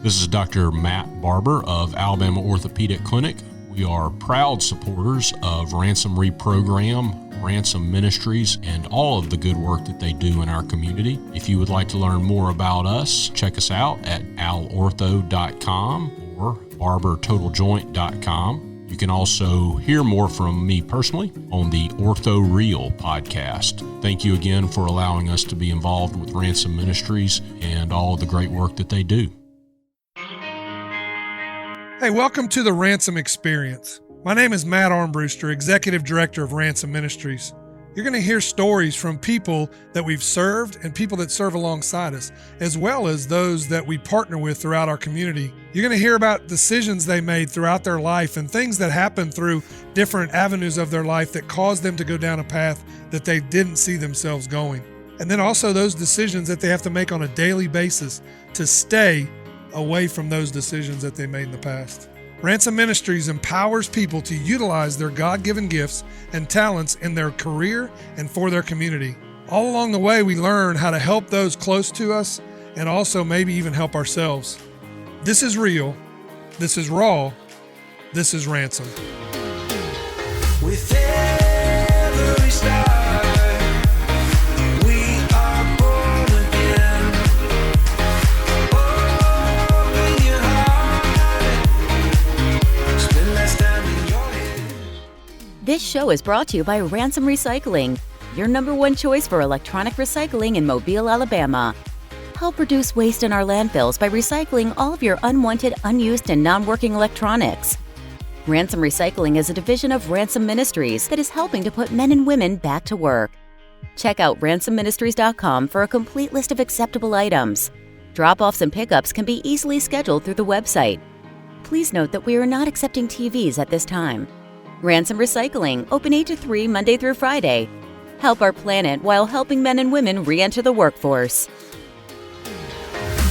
This is Dr. Matt Barber of Alabama Orthopedic Clinic. We are proud supporters of Ransom Reprogram, Ransom Ministries, and all of the good work that they do in our community. If you would like to learn more about us, check us out at alortho.com or barbertotaljoint.com. You can also hear more from me personally on the Ortho Real podcast. Thank you again for allowing us to be involved with Ransom Ministries and all of the great work that they do. Hey, welcome to the Ransom Experience. My name is Matt Armbruster, Executive Director of Ransom Ministries. You're going to hear stories from people that we've served and people that serve alongside us, as well as those that we partner with throughout our community. You're going to hear about decisions they made throughout their life and things that happened through different avenues of their life that caused them to go down a path that they didn't see themselves going. And then also those decisions that they have to make on a daily basis to stay away from those decisions that they made in the past. Ransom Ministries empowers people to utilize their God-given gifts and talents in their career and for their community. All along the way, we learn how to help those close to us and also maybe even help ourselves. This is real. This is raw. This is Ransom. With every star. This show is brought to you by Ransom Recycling, your number one choice for electronic recycling in Mobile, Alabama. Help reduce waste in our landfills by recycling all of your unwanted, unused, and non-working electronics. Ransom Recycling is a division of Ransom Ministries that is helping to put men and women back to work. Check out ransomministries.com for a complete list of acceptable items. Drop-offs and pickups can be easily scheduled through the website. Please note that we are not accepting TVs at this time. Ransom Recycling, open 8 to 3 Monday through Friday. Help our planet while helping men and women re-enter the workforce.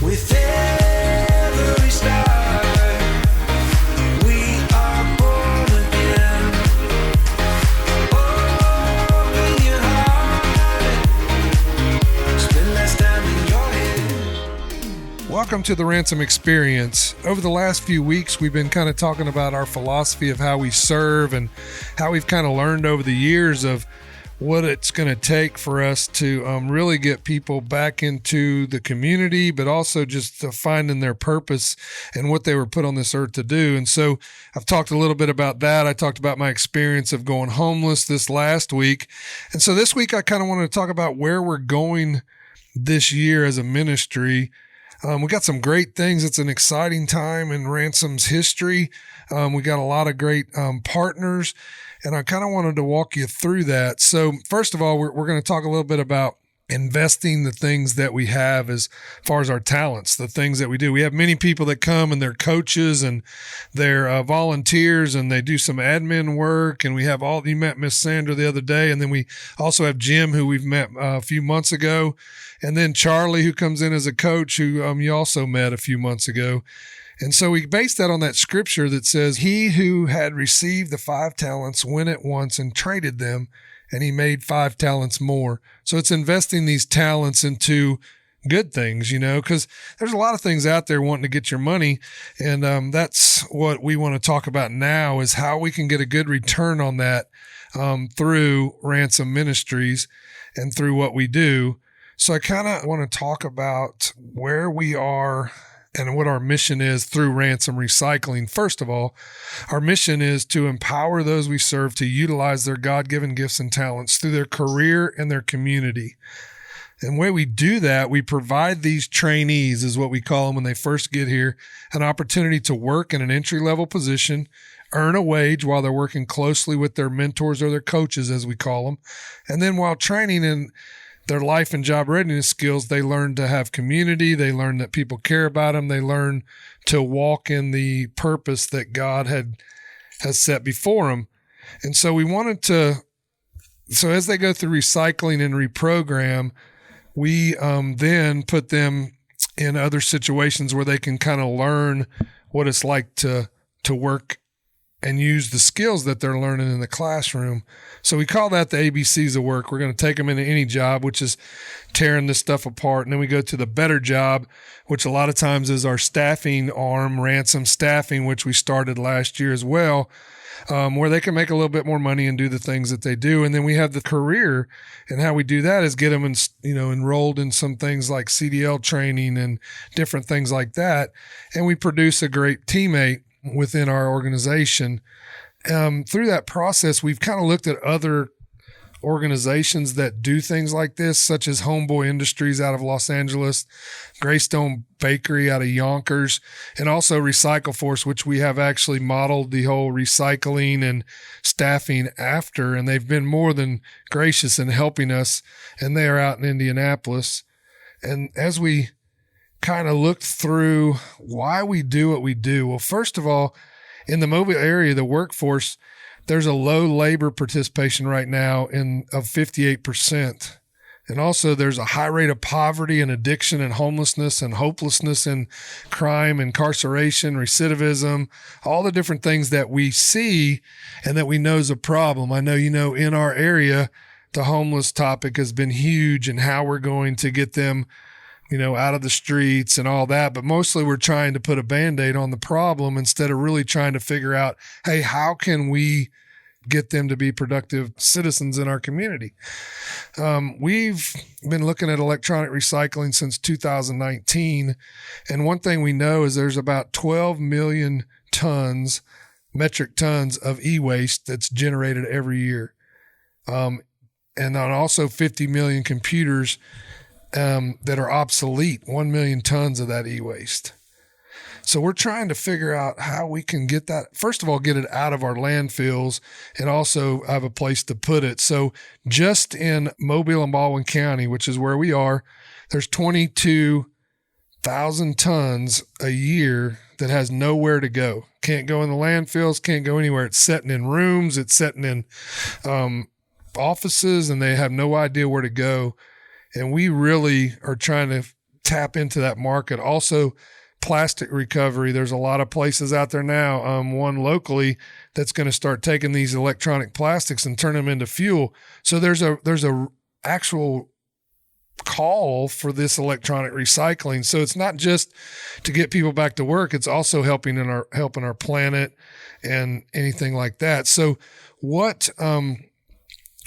With every star, we are born again. Open your heart, spend less time in your head. Welcome to the Ransom Experience. Over the last few weeks, we've been kind of talking about our philosophy of how we serve and how we've kind of learned over the years of what it's going to take for us to really get people back into the community, but also just finding their purpose and what they were put on this earth to do. And so I've talked a little bit about that. I talked about my experience of going homeless this last week. And so this week, I kind of wanted to talk about where we're going this year as a ministry. We got some great things. It's an exciting time in Ransom's history. We got a lot of great partners, and I kind of wanted to walk you through that. So first of all, we're going to talk a little bit about investing the things that we have as far as our talents, the things that we do. We have many people that come and they're coaches and they're volunteers and they do some admin work. And we have you met Miss Sandra the other day. And then we also have Jim, who we've met a few months ago. And then Charlie, who comes in as a coach, who you also met a few months ago. And so we base that on that scripture that says, he who had received the 5 talents went at once and traded them, and he made 5 talents more. So it's investing these talents into good things, because there's a lot of things out there wanting to get your money. And that's what we want to talk about now, is how we can get a good return on that through Ransom Ministries and through what we do. So I kind of want to talk about where we are and what our mission is through Ransom Recycling. First of all, our mission is to empower those we serve to utilize their God-given gifts and talents through their career and their community. And the way we do that, we provide these trainees, is what we call them when they first get here, an opportunity to work in an entry-level position, earn a wage while they're working closely with their mentors or their coaches, as we call them. And then while training in their life and job readiness skills, they learn to have community. They learn that people care about them. They learn to walk in the purpose that God has set before them. And so we wanted to, so as they go through recycling and reprogram, we then put them in other situations where they can kind of learn what it's like to work and use the skills that they're learning in the classroom. So we call that the ABCs of work. We're going to take them into any job, which is tearing this stuff apart. And then we go to the better job, which a lot of times is our staffing arm, Ransom Staffing, which we started last year as well, where they can make a little bit more money and do the things that they do. And then we have the career, and how we do that is get them enrolled in some things like CDL training and different things like that. And we produce a great teammate within our organization. Through that process, we've kind of looked at other organizations that do things like this, such as Homeboy Industries out of Los Angeles, Greystone Bakery out of Yonkers, and also Recycle Force, which we have actually modeled the whole recycling and staffing after, and they've been more than gracious in helping us, and they are out in Indianapolis. And as we kind of looked through why we do what we do, well, first of all, in the Mobile area, the workforce, there's a low labor participation right now of 58%. And also there's a high rate of poverty and addiction and homelessness and hopelessness and crime, incarceration, recidivism, all the different things that we see and that we know is a problem. I know, in our area, the homeless topic has been huge, and how we're going to get them out of the streets and all that. But mostly we're trying to put a Band-Aid on the problem instead of really trying to figure out, hey, how can we get them to be productive citizens in our community? We've been looking at electronic recycling since 2019. And one thing we know is there's about 12 million metric tons of e-waste that's generated every year. And then also 50 million computers that are obsolete, 1 million tons of that e-waste. So we're trying to figure out how we can get that, first of all, get it out of our landfills and also have a place to put it. So just in Mobile and Baldwin County, which is where we are, there's 22,000 tons a year that has nowhere to go. Can't go in the landfills, can't go anywhere. It's sitting in rooms, it's sitting in offices, and they have no idea where to go. And we really are trying to tap into that market. Also, plastic recovery. There's a lot of places out there now, one locally, that's going to start taking these electronic plastics and turn them into fuel. So there's a actual call for this electronic recycling. So it's not just to get people back to work. It's also helping our planet and anything like that. So what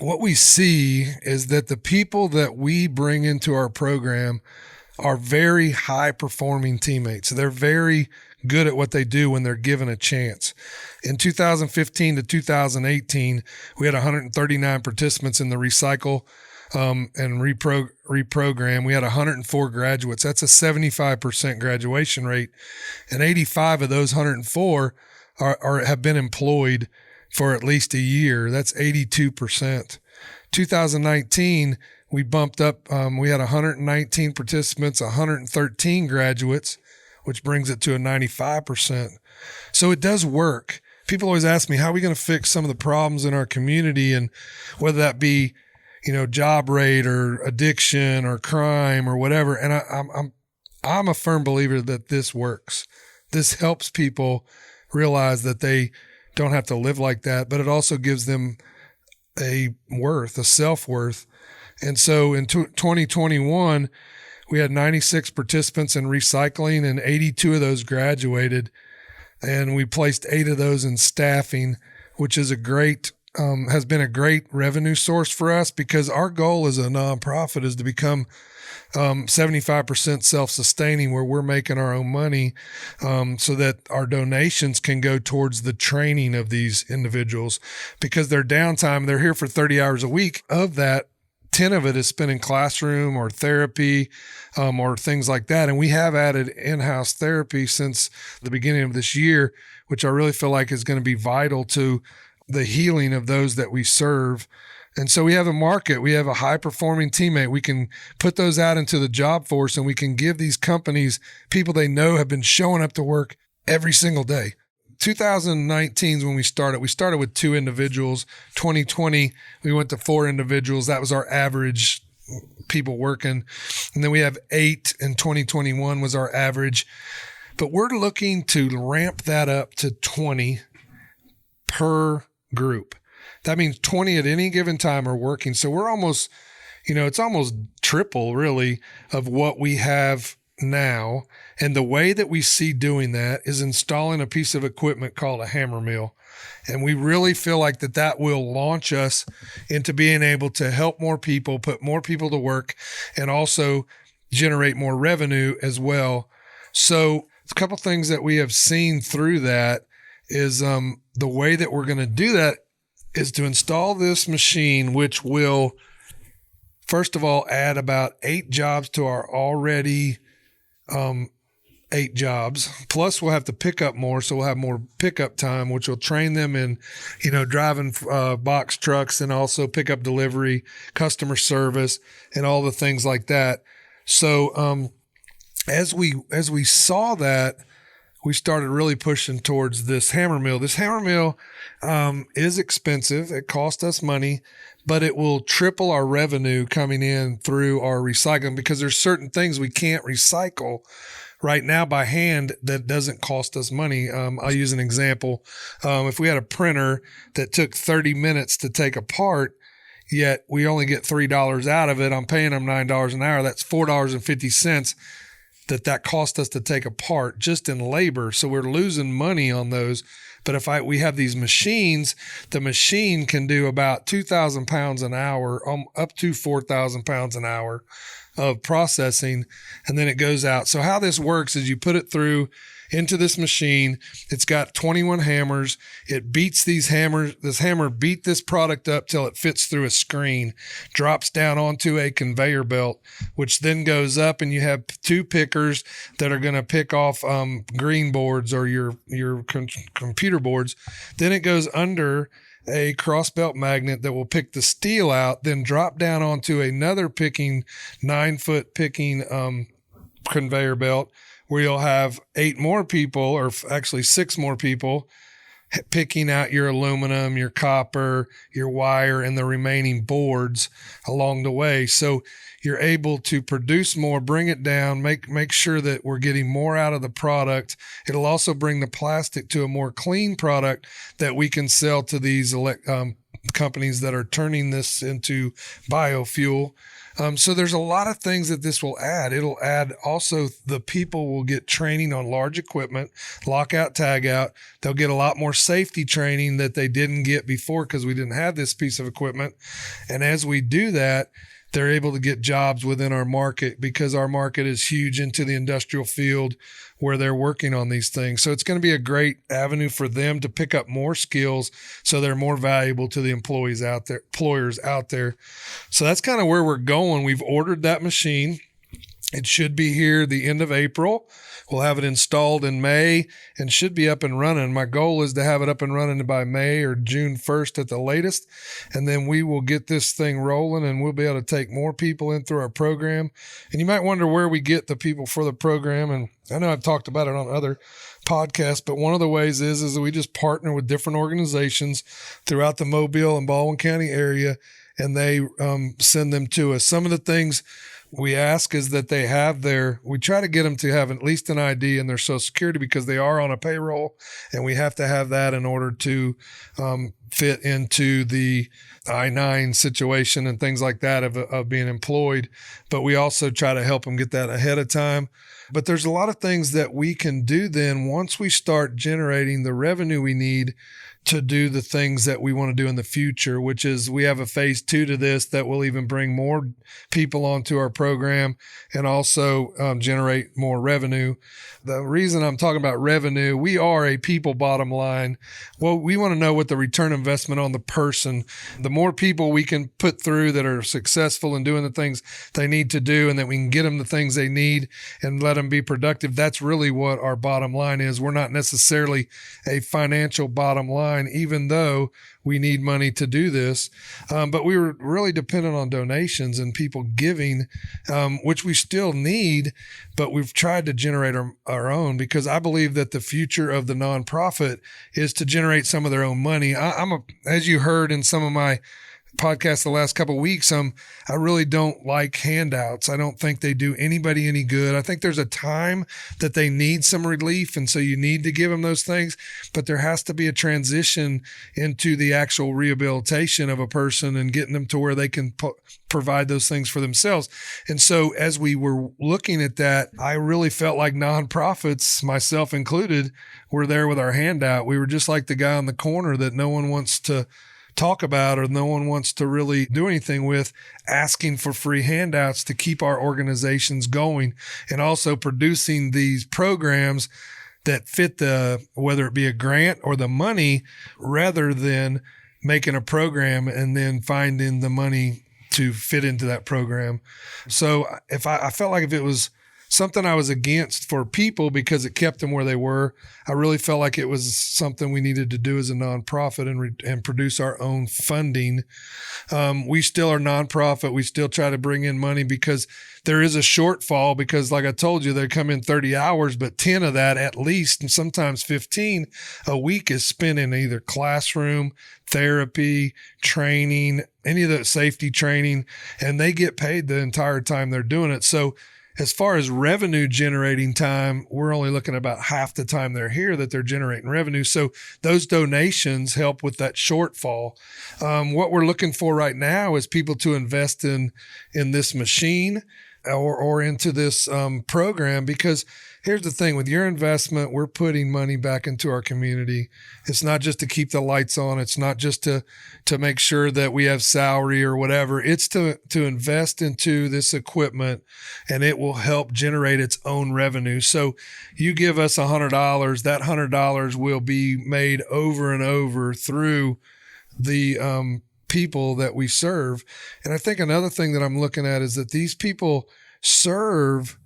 we see is that the people that we bring into our program are very high performing teammates. They're very good at what they do when they're given a chance. In 2015 to 2018, we had 139 participants in the recycle and reprogram. We had 104 graduates. That's a 75% graduation rate. And 85 of those 104 have been employed for at least a year. That's 82%. 2019, we bumped up. We had 119 participants, 113 graduates, which brings it to a 95%. So it does work. People always ask me, how are we going to fix some of the problems in our community? And whether that be, job rate or addiction or crime or whatever. And I'm a firm believer that this works. This helps people realize that they don't have to live like that, but it also gives them a self-worth. And so in 2021, we had 96 participants in recycling, and 82 of those graduated. And we placed 8 of those in staffing, which is has been a great revenue source for us, because our goal as a nonprofit is to become 75% self-sustaining, where we're making our own money, so that our donations can go towards the training of these individuals, because their downtime, they're here for 30 hours a week. Of that, 10 of it is spent in classroom or therapy, or things like that. And we have added in-house therapy since the beginning of this year, which I really feel like is going to be vital to the healing of those that we serve. And so we have a market. We have a high-performing teammate. We can put those out into the job force, and we can give these companies people they know have been showing up to work every single day. 2019 is when we started. We started with 2 individuals. 2020, we went to 4 individuals. That was our average people working. And then we have 8 in 2021 was our average. But we're looking to ramp that up to 20 per group. That means 20 at any given time are working. So we're almost, it's almost triple really of what we have now. And the way that we see doing that is installing a piece of equipment called a hammer mill. And we really feel like that will launch us into being able to help more people, put more people to work, and also generate more revenue as well. So a couple things that we have seen through that is the way that we're going to do that is to install this machine, which will, first of all, add about 8 jobs to our already 8 jobs. Plus, we'll have to pick up more, so we'll have more pickup time, which will train them in, driving box trucks and also pickup delivery, customer service, and all the things like that. So as we saw that, we started really pushing towards this hammer mill. This hammer mill is expensive. It costs us money, but it will triple our revenue coming in through our recycling, because there's certain things we can't recycle right now by hand that doesn't cost us money. I'll use an example. If we had a printer that took 30 minutes to take apart, yet we only get $3 out of it, I'm paying them $9 an hour. That's $4.50 that cost us to take apart just in labor. So we're losing money on those. But if we have these machines, the machine can do about 2,000 pounds an hour, up to 4,000 pounds an hour of processing, and then it goes out. So how this works is you put it through into this machine. It's got 21 hammers. It beats these hammers. This hammer beat this product up till it fits through a screen, drops down onto a conveyor belt, which then goes up, and you have 2 pickers that are going to pick off green boards or your computer boards. Then it goes under a cross belt magnet that will pick the steel out, then drop down onto another 9-foot picking conveyor belt, where you'll have 8 more people, or actually 6 more people, picking out your aluminum, your copper, your wire, and the remaining boards along the way. So you're able to produce more, bring it down, make sure that we're getting more out of the product. It'll also bring the plastic to a more clean product that we can sell to these companies that are turning this into biofuel. So there's a lot of things that this will add. It'll add also, the people will get training on large equipment, lockout, tagout. They'll get a lot more safety training that they didn't get before because we didn't have this piece of equipment. And as we do that, they're able to get jobs within our market, because our market is huge into the industrial field where they're working on these things. So it's going to be a great avenue for them to pick up more skills, so they're more valuable to the employers out there. So that's kind of where we're going. We've ordered that machine. It should be here the end of April. We'll have it installed in May and should be up and running. My goal is to have it up and running by May or June 1st at the latest. And then we will get this thing rolling, and we'll be able to take more people in through our program. And you might wonder where we get the people for the program. And I know I've talked about it on other podcasts, but one of the ways is that we just partner with different organizations throughout the Mobile and Baldwin County area, and they send them to us. Some of the things we ask is that we try to get them to have at least an ID and their Social Security, because they are on a payroll, and we have to have that in order to fit into the I-9 situation and things like that of being employed. But we also try to help them get that ahead of time. But there's a lot of things that we can do then once we start generating the revenue we need to do the things that we want to do in the future, which is we have a phase 2 to this that will even bring more people onto our program and also generate more revenue. The reason I'm talking about revenue, we are a people bottom line. Well, we want to know what the return investment on the person, the more people we can put through that are successful in doing the things they need to do, and that we can get them the things they need and let them be productive. That's really what our bottom line is. We're not necessarily a financial bottom line, even though we need money to do this. But we were really dependent on donations and people giving, which we still need, but we've tried to generate our own, because I believe that the future of the nonprofit is to generate some of their own money. As you heard in some of my podcast the last couple of weeks, I really don't like handouts. I don't think they do anybody any good. I think there's a time that they need some relief, and so you need to give them those things, but there has to be a transition into the actual rehabilitation of a person and getting them to where they can provide those things for themselves. And so as we were looking at that, I really felt like nonprofits, myself included, were there with our handout. We were just like the guy on the corner that no one wants to talk about or no one wants to really do anything with, asking for free handouts to keep our organizations going, and also producing these programs that fit whether it be a grant or the money, rather than making a program and then finding the money to fit into that program. So I felt like if it was something I was against for people because it kept them where they were, I really felt like it was something we needed to do as a nonprofit and produce our own funding. We still are nonprofit. We still try to bring in money because there is a shortfall, because like I told you, they come in 30 hours, but 10 of that at least, and sometimes 15 a week, is spent in either classroom, therapy, training, any of the safety training, and they get paid the entire time they're doing it. So as far as revenue generating time, we're only looking at about half the time they're here that they're generating revenue. So those donations help with that shortfall. What we're looking for right now is people to invest in this machine or into this program, because here's the thing, with your investment, we're putting money back into our community. It's not just to keep the lights on. It's not just to make sure that we have salary or whatever. It's to invest into this equipment, and it will help generate its own revenue. So you give us $100, that $100 will be made over and over through the people that we serve. And I think another thing that I'm looking at is that these people serve,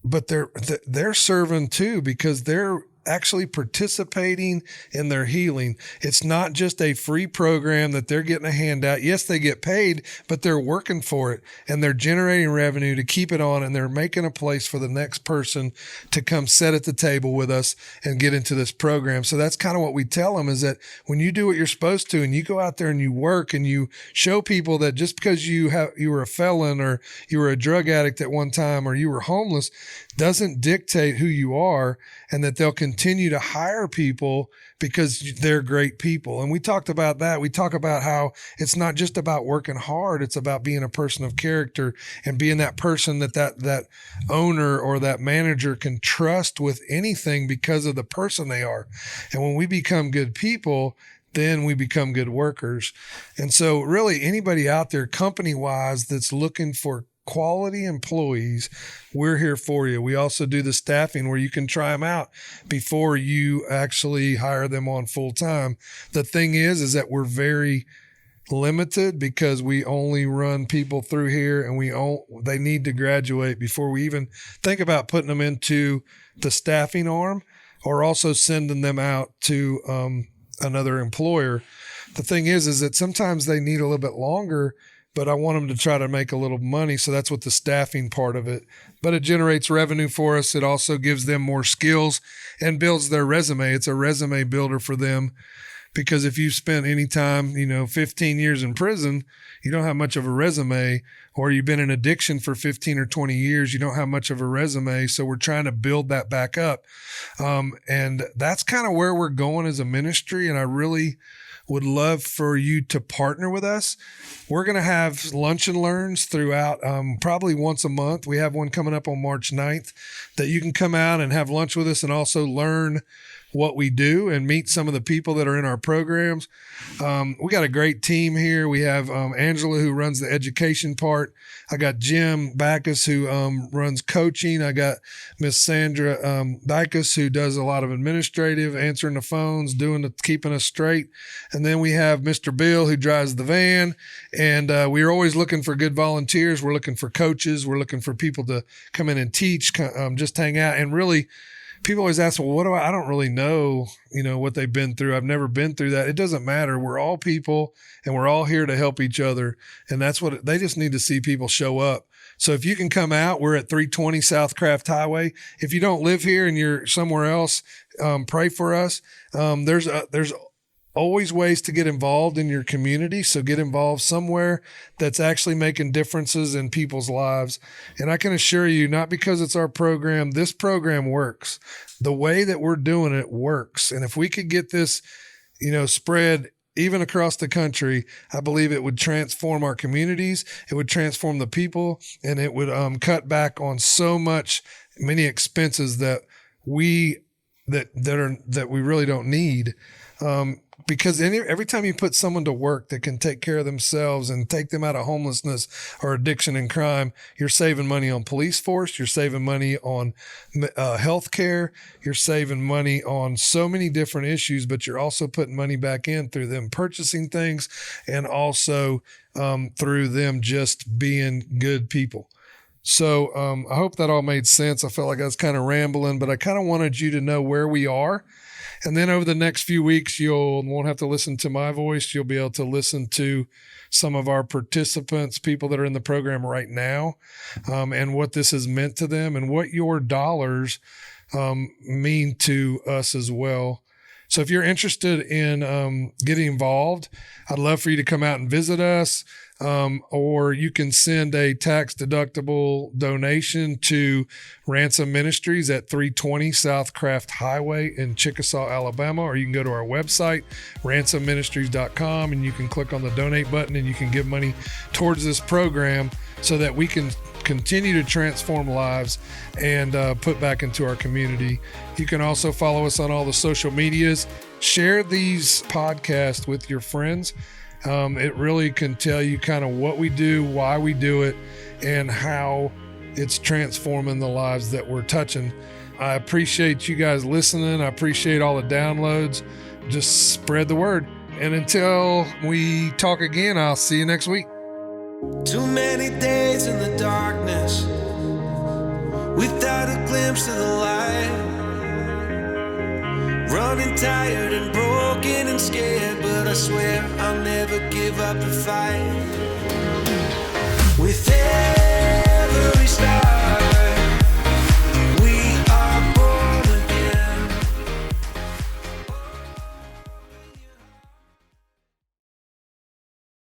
but they're serving too, because they're actually participating in their healing. It's not just a free program that they're getting a handout. Yes, they get paid, but they're working for it, and they're generating revenue to keep it on, and they're making a place for the next person to come sit at the table with us and get into this program. So that's kind of what we tell them, is that when you do what you're supposed to and you go out there and you work and you show people that just because you were a felon or you were a drug addict at one time or you were homeless doesn't dictate who you are, and that they'll continue to hire people because they're great people. And we talked about that. We talk about how it's not just about working hard. It's about being a person of character and being that person that owner or that manager can trust with anything because of the person they are. And when we become good people, then we become good workers. And so really anybody out there company-wise that's looking for quality employees, we're here for you. We also do the staffing where you can try them out before you actually hire them on full time. The thing is that we're very limited because we only run people through here, and they need to graduate before we even think about putting them into the staffing arm or also sending them out to another employer. The thing is that sometimes they need a little bit longer, but I want them to try to make a little money. So that's what the staffing part of it, but it generates revenue for us. It also gives them more skills and builds their resume. It's a resume builder for them, because if you've spent any time, 15 years in prison, you don't have much of a resume, or you've been in addiction for 15 or 20 years, you don't have much of a resume. So we're trying to build that back up. And that's kind of where we're going as a ministry. And I really would love for you to partner with us. We're going to have lunch and learns throughout, probably once a month. We have one coming up on March 9th that you can come out and have lunch with us and also learn what we do and meet some of the people that are in our programs. We got a great team here. We have Angela, who runs the education part. I got Jim Backus, who runs coaching. I got Miss Sandra Dicus, who does a lot of administrative, answering the phones, keeping us straight. And then we have Mr. Bill, who drives the van. And we're always looking for good volunteers. We're looking for coaches. We're looking for people to come in and teach, just hang out. And really, people always ask, well, I don't really know, what they've been through. I've never been through that. It doesn't matter. We're all people, and we're all here to help each other. And that's they just need to see people show up. So if you can come out, we're at 320 South Craft Highway. If you don't live here and you're somewhere else, pray for us. There's always ways to get involved in your community. So get involved somewhere that's actually making differences in people's lives. And I can assure you, not because it's our program, this program works. The way that we're doing it works. And if we could get this, spread even across the country, I believe it would transform our communities. It would transform the people, and it would cut back on many expenses that we really don't need. Because every time you put someone to work that can take care of themselves and take them out of homelessness or addiction and crime, you're saving money on police force, you're saving money on health care, you're saving money on so many different issues, but you're also putting money back in through them purchasing things and also through them just being good people. So I hope that all made sense. I felt like I was kind of rambling, but I kind of wanted you to know where we are. And then over the next few weeks, you won't have to listen to my voice. You'll be able to listen to some of our participants, people that are in the program right now, and what this has meant to them and what your dollars mean to us as well. So if you're interested in getting involved, I'd love for you to come out and visit us. Or you can send a tax-deductible donation to Ransom Ministries at 320 South Craft Highway in Chickasaw, Alabama, or you can go to our website, ransomministries.com, and you can click on the donate button and you can give money towards this program so that we can continue to transform lives and put back into our community. You can also follow us on all the social medias. Share these podcasts with your friends. It really can tell you kind of what we do, why we do it, and how it's transforming the lives that we're touching. I appreciate you guys listening. I appreciate all the downloads. Just spread the word. And until we talk again, I'll see you next week. Too many days in the darkness without a glimpse of the light. Running tired and broken and scared, but I swear I'll never give up the fight. With